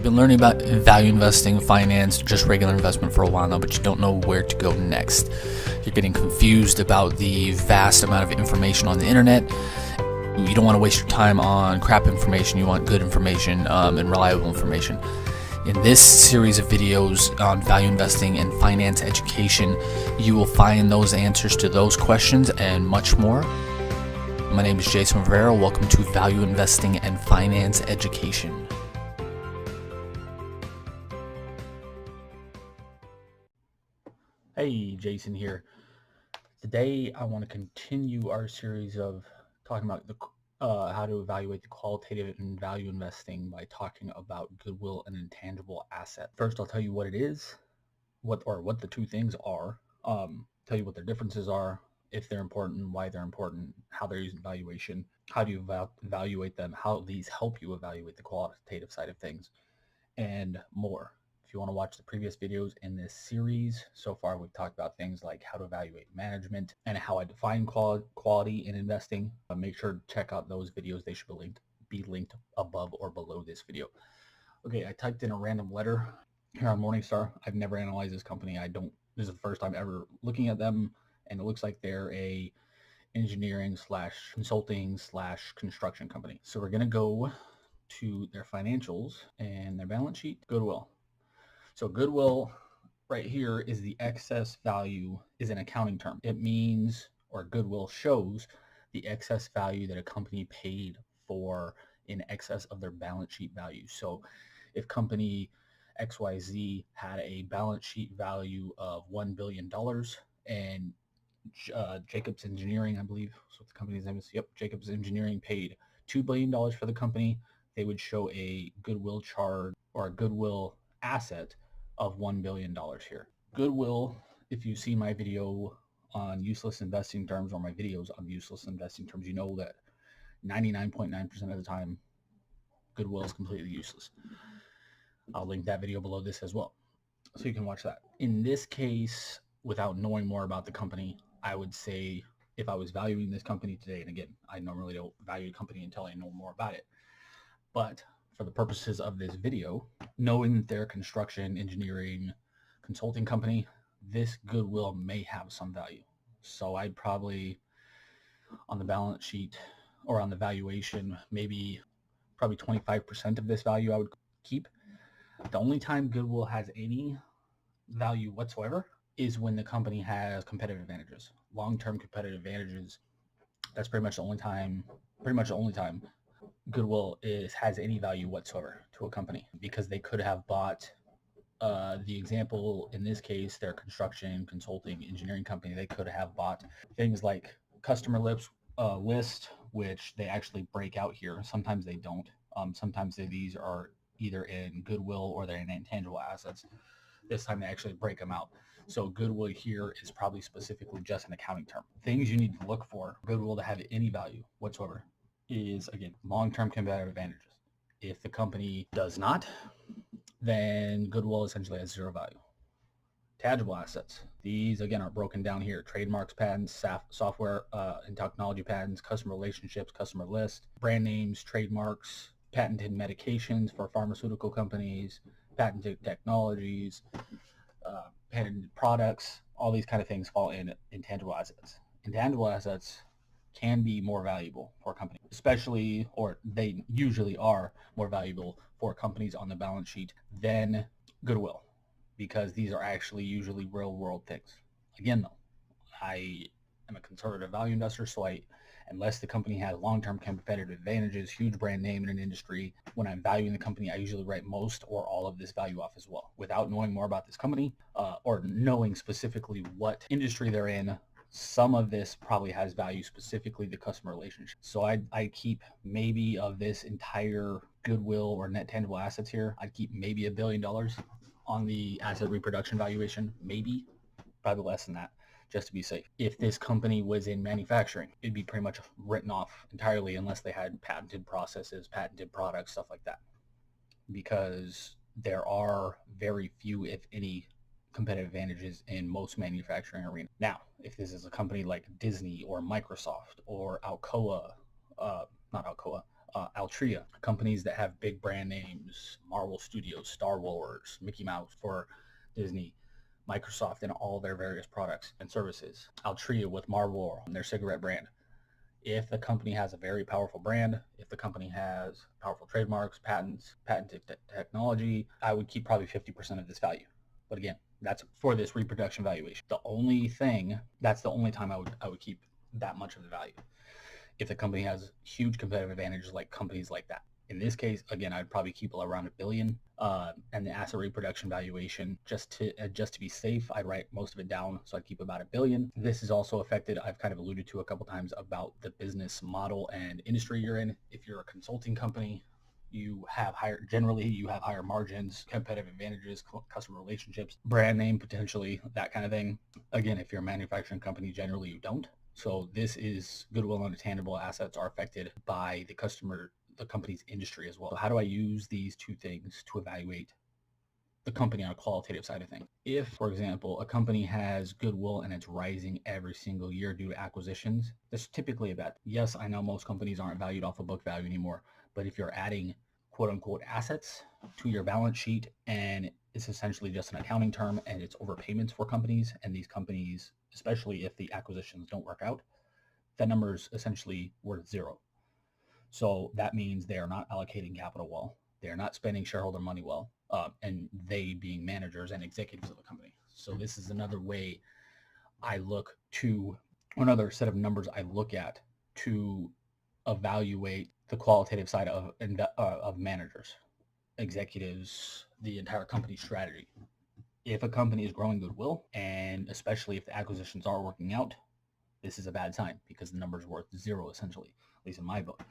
You've been learning about value investing, finance, just regular investment for a while now, but you don't know where to go next. You're getting confused about the vast amount of information on the internet. You don't want to waste your time on crap information. You want good information and reliable information. In this series of videos on value investing and finance education, you will find those answers to those questions and much more. My name is Jason Rivera. Welcome to Value Investing and Finance Education. Hey, Jason here. Today I want to continue our series of talking about how to evaluate the qualitative and value investing by talking about goodwill and intangible asset. First, I'll tell you what it is, what the two things are, tell you what their differences are, if they're important, why they're important, how they're used in valuation, how do you evaluate them, how these help you evaluate the qualitative side of things, and more. If you want to watch the previous videos in this series, so far we've talked about things like how to evaluate management and how I define quality in investing. Make sure to check out those videos. They should be linked above or below this video. Okay, I typed in a random letter here on Morningstar. I've never analyzed this company. This is the first time ever looking at them, and it looks like they're a engineering / consulting / construction company. So we're going to go to their financials and their balance sheet. Goodwill. So goodwill right here is the excess value, is an accounting term. It means, or goodwill shows, the excess value that a company paid for in excess of their balance sheet value. So if company XYZ had a balance sheet value of $1 billion and Jacobs Engineering, I believe that's what the company's name is. Yep, Jacobs Engineering paid $2 billion for the company. They would show a goodwill charge or a goodwill asset of $1 billion here. Goodwill, if you see my video on useless investing terms or my videos on useless investing terms, you know that 99.9% of the time, goodwill is completely useless. I'll link that video below this as well, so you can watch that. In this case, without knowing more about the company, I would say if I was valuing this company today, and again, I normally don't value a company until I know more about it, but for the purposes of this video, knowing that they're a construction, engineering, consulting company, this goodwill may have some value. So I'd probably, on the balance sheet or on the valuation, probably 25% of this value I would keep. The only time goodwill has any value whatsoever is when the company has competitive advantages, long-term competitive advantages. That's pretty much the only time goodwill has any value whatsoever to a company, because they could have bought the example in this case, their construction, consulting, engineering company. They could have bought things like customer list, which they actually break out here. Sometimes they don't. Sometimes these are either in goodwill or they're in intangible assets. This time they actually break them out. So goodwill here is probably specifically just an accounting term. Things you need to look for goodwill to have any value whatsoever is, again, long-term competitive advantages. If the company does not, then goodwill essentially has zero value. Tangible assets. These, again, are broken down here. Trademarks, patents, software and technology patents, customer relationships, customer list, brand names, trademarks, patented medications for pharmaceutical companies, patented technologies, patented products. All these kind of things fall in intangible assets. Intangible assets can be more valuable for companies, especially, or they usually are more valuable for companies on the balance sheet than goodwill, because these are actually usually real world things. Again, though, I am a conservative value investor, so unless the company has long-term competitive advantages, huge brand name in an industry, when I'm valuing the company, I usually write most or all of this value off as well, without knowing more about this company or knowing specifically what industry they're in. Some of this probably has value, specifically the customer relationship. So I keep maybe of this entire goodwill or net tangible assets here, I'd keep maybe $1 billion on the asset reproduction valuation, maybe, probably less than that, just to be safe. If this company was in manufacturing, it'd be pretty much written off entirely unless they had patented processes, patented products, stuff like that, because there are very few, if any, competitive advantages in most manufacturing arena. Now, if this is a company like Disney or Microsoft or Alcoa, Altria, companies that have big brand names, Marvel Studios, Star Wars, Mickey Mouse for Disney, Microsoft, and all their various products and services. Altria with Marlboro, their cigarette brand. If the company has a very powerful brand, if the company has powerful trademarks, patents, patented technology, I would keep probably 50% of this value. But again, that's for this reproduction valuation. That's the only time I would keep that much of the value. If the company has huge competitive advantages like companies like that. In this case, again, I'd probably keep around $1 billion, and the asset reproduction valuation, just to be safe, I'd write most of it down, so I'd keep about $1 billion. This is also affected, I've kind of alluded to a couple times, about the business model and industry you're in. If you're a consulting company, you have higher margins, competitive advantages, customer relationships, brand name potentially, that kind of thing. Again, if you're a manufacturing company, generally you don't. So this is goodwill and intangible assets are affected by the company's industry as well. So how do I use these two things to evaluate the company on a qualitative side of things? If, for example, a company has goodwill and it's rising every single year due to acquisitions, that's typically a bad. Yes, I know most companies aren't valued off of book value anymore, but if you're adding quote unquote assets to your balance sheet and it's essentially just an accounting term and it's overpayments for companies, and these companies, especially if the acquisitions don't work out, that number is essentially worth zero. So that means they are not allocating capital well. They are not spending shareholder money well, and they being managers and executives of the company. So this is another way another set of numbers I look at to evaluate the qualitative side of managers, executives, the entire company strategy. If a company is growing goodwill, and especially if the acquisitions are working out, this is a bad sign because the number is worth zero, essentially, at least in my book.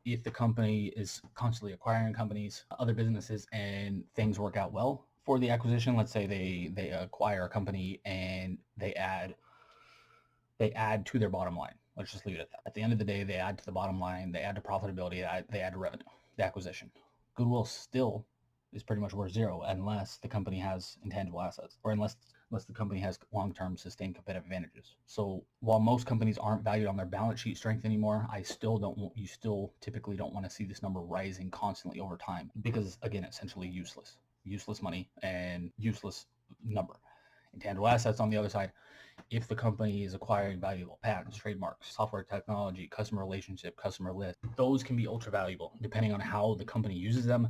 If the company is constantly acquiring companies, other businesses, and things work out well for the acquisition, let's say they acquire a company and they add to their bottom line. Let's just leave it at that. At the end of the day, they add to the bottom line, they add to profitability, they add to revenue, the acquisition. Goodwill still is pretty much worth zero unless the company has intangible assets, or unless the company has long-term sustained competitive advantages. So while most companies aren't valued on their balance sheet strength anymore, you still typically don't want to see this number rising constantly over time, because again, essentially useless money and useless number. Intangible assets, on the other side, if the company is acquiring valuable patents, trademarks, software technology, customer relationship, customer list, those can be ultra valuable depending on how the company uses them,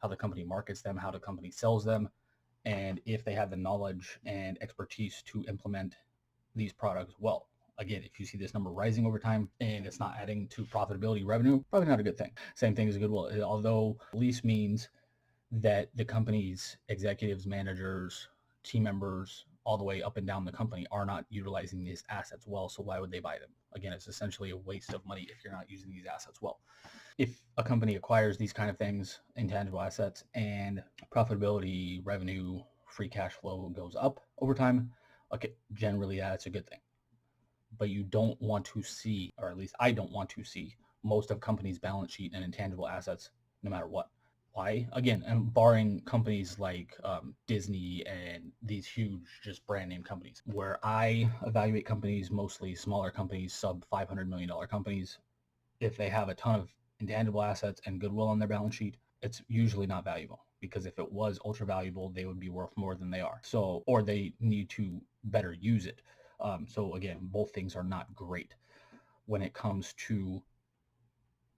how the company markets them, how the company sells them, and if they have the knowledge and expertise to implement these products well. Again, if you see this number rising over time and it's not adding to profitability, revenue, probably not a good thing. Same thing as goodwill, although lease means that the company's executives, managers, team members, all the way up and down the company are not utilizing these assets well. So why would they buy them? Again, it's essentially a waste of money if you're not using these assets well. If a company acquires these kind of things, intangible assets, and profitability, revenue, free cash flow goes up over time, okay, generally that's a good thing. But you don't want to see, or at least I don't want to see, most of companies' balance sheet and intangible assets no matter what. Why? Again, and barring companies like Disney and these huge just brand name companies, where I evaluate companies, mostly smaller companies, sub $500 million companies. If they have a ton of intangible assets and goodwill on their balance sheet, it's usually not valuable, because if it was ultra valuable, they would be worth more than they are. So, or they need to better use it. So again, both things are not great when it comes to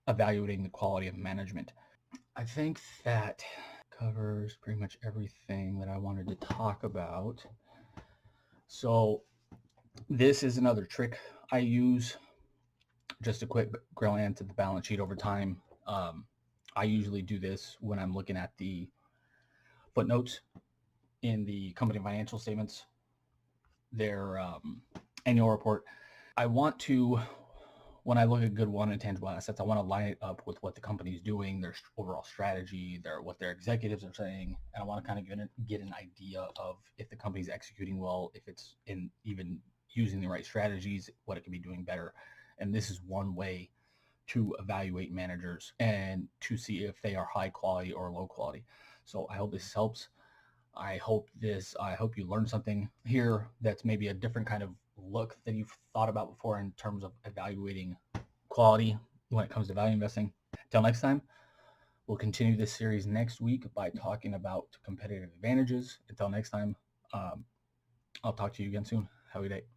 evaluating the quality of management. I think that covers pretty much everything that I wanted to talk about. So this is another trick I use. Just a quick glance at the balance sheet over time. I usually do this when I'm looking at the footnotes in the company financial statements, their annual report. When I look at goodwill and intangible assets, I want to line it up with what the company's doing, their overall strategy, what their executives are saying, and I want to kind of get an idea of if the company's executing well, if it's even using the right strategies, what it can be doing better. And this is one way to evaluate managers and to see if they are high quality or low quality. So I hope this helps. I hope you learned something here that's maybe a different kind of look than you've thought about before in terms of evaluating quality when it comes to value investing. Until next time, we'll continue this series next week by talking about competitive advantages. Until next time, I'll talk to you again soon. Have a good day.